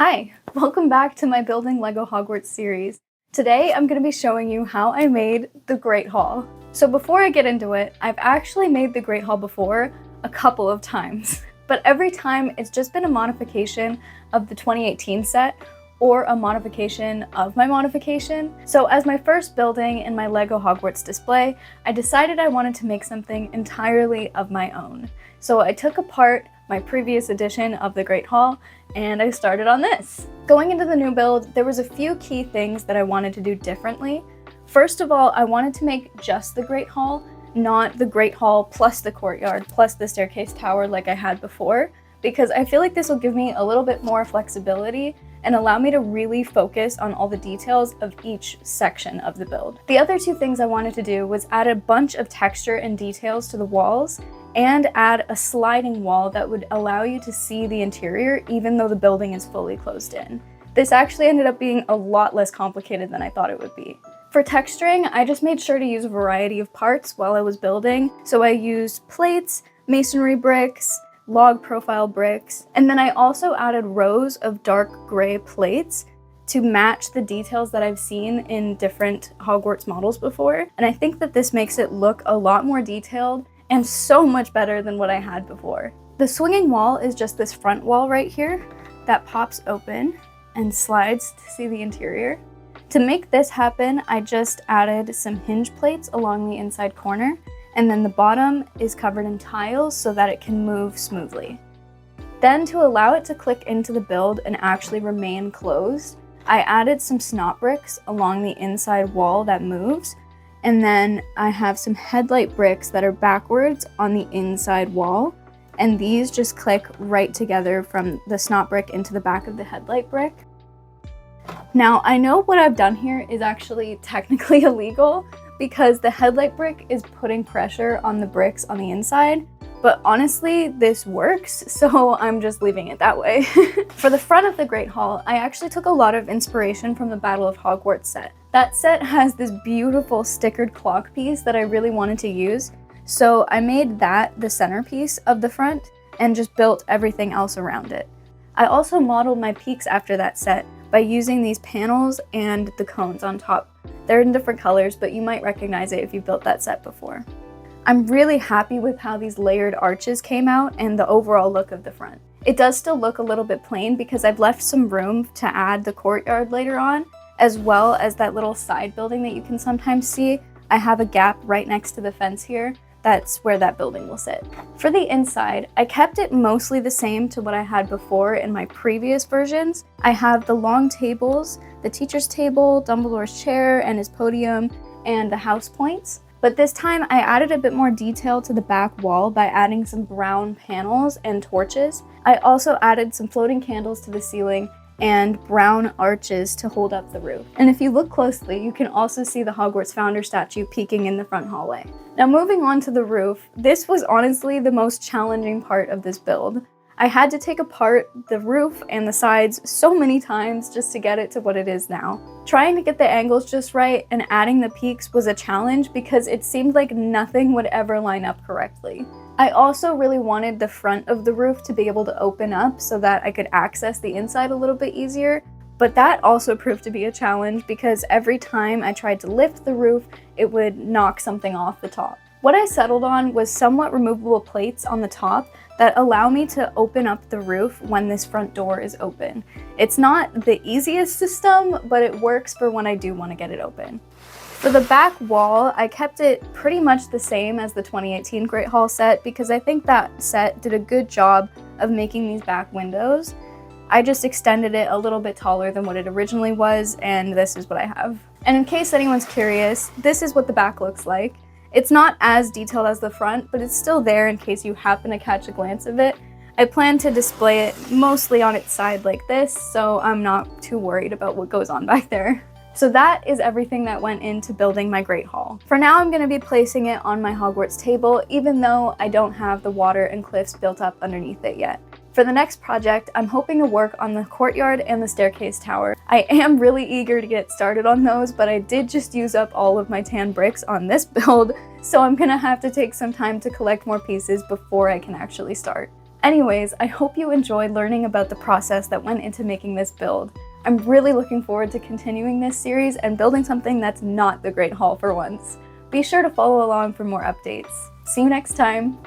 Hi, welcome back to my Building LEGO Hogwarts series. Today I'm going to be showing you how I made the Great Hall. So before I get into it, I've actually made the Great Hall before a couple of times, but every time it's just been a modification of the 2018 set or a modification of my modification. So as my first building in my LEGO Hogwarts display, I decided I wanted to make something entirely of my own. So I took apart my previous edition of the Great Hall and I started on this. Going into the new build, there was a few key things that I wanted to do differently. First of all, I wanted to make just the Great Hall, not the Great Hall plus the courtyard plus the staircase tower like I had before, because I feel like this will give me a little bit more flexibility and allow me to really focus on all the details of each section of the build. The other two things I wanted to do was add a bunch of texture and details to the walls and add a sliding wall that would allow you to see the interior even though the building is fully closed in. This actually ended up being a lot less complicated than I thought it would be. For texturing, I just made sure to use a variety of parts while I was building. So I used plates, masonry bricks, log profile bricks, and then I also added rows of dark gray plates to match the details that I've seen in different Hogwarts models before. And I think that this makes it look a lot more detailed and so much better than what I had before. The swinging wall is just this front wall right here that pops open and slides to see the interior. To make this happen, I just added some hinge plates along the inside corner, and then the bottom is covered in tiles so that it can move smoothly. Then to allow it to click into the build and actually remain closed, I added some snot bricks along the inside wall that moves, and then I have some headlight bricks that are backwards on the inside wall, and these just click right together from the snot brick into the back of the headlight brick. Now, I know what I've done here is actually technically illegal because the headlight brick is putting pressure on the bricks on the inside, but honestly, this works, so I'm just leaving it that way. For the front of the Great Hall, I actually took a lot of inspiration from the Battle of Hogwarts set. That set has this beautiful stickered clock piece that I really wanted to use, so I made that the centerpiece of the front and just built everything else around it. I also modeled my peaks after that set by using these panels and the cones on top. They're in different colors, but you might recognize it if you've built that set before. I'm really happy with how these layered arches came out and the overall look of the front. It does still look a little bit plain because I've left some room to add the courtyard later on, as well as that little side building that you can sometimes see. I have a gap right next to the fence here. That's where that building will sit. For the inside, I kept it mostly the same to what I had before in my previous versions. I have the long tables, the teacher's table, Dumbledore's chair and his podium, and the house points. But this time I added a bit more detail to the back wall by adding some brown panels and torches. I also added some floating candles to the ceiling and brown arches to hold up the roof. And if you look closely, you can also see the Hogwarts founder statue peeking in the front hallway. Now moving on to the roof, this was honestly the most challenging part of this build. I had to take apart the roof and the sides so many times just to get it to what it is now. Trying to get the angles just right and adding the peaks was a challenge because it seemed like nothing would ever line up correctly. I also really wanted the front of the roof to be able to open up so that I could access the inside a little bit easier, but that also proved to be a challenge because every time I tried to lift the roof, it would knock something off the top. What I settled on was somewhat removable plates on the top that allow me to open up the roof when this front door is open. It's not the easiest system, but it works for when I do want to get it open. For the back wall, I kept it pretty much the same as the 2018 Great Hall set because I think that set did a good job of making these back windows. I just extended it a little bit taller than what it originally was, and this is what I have. And in case anyone's curious, this is what the back looks like. It's not as detailed as the front, but it's still there in case you happen to catch a glance of it. I plan to display it mostly on its side like this, so I'm not too worried about what goes on back there. So that is everything that went into building my Great Hall. For now, I'm going to be placing it on my Hogwarts table, even though I don't have the water and cliffs built up underneath it yet. For the next project, I'm hoping to work on the courtyard and the staircase tower. I am really eager to get started on those, but I did just use up all of my tan bricks on this build, so I'm gonna have to take some time to collect more pieces before I can actually start. Anyways, I hope you enjoyed learning about the process that went into making this build. I'm really looking forward to continuing this series and building something that's not the Great Hall for once. Be sure to follow along for more updates. See you next time!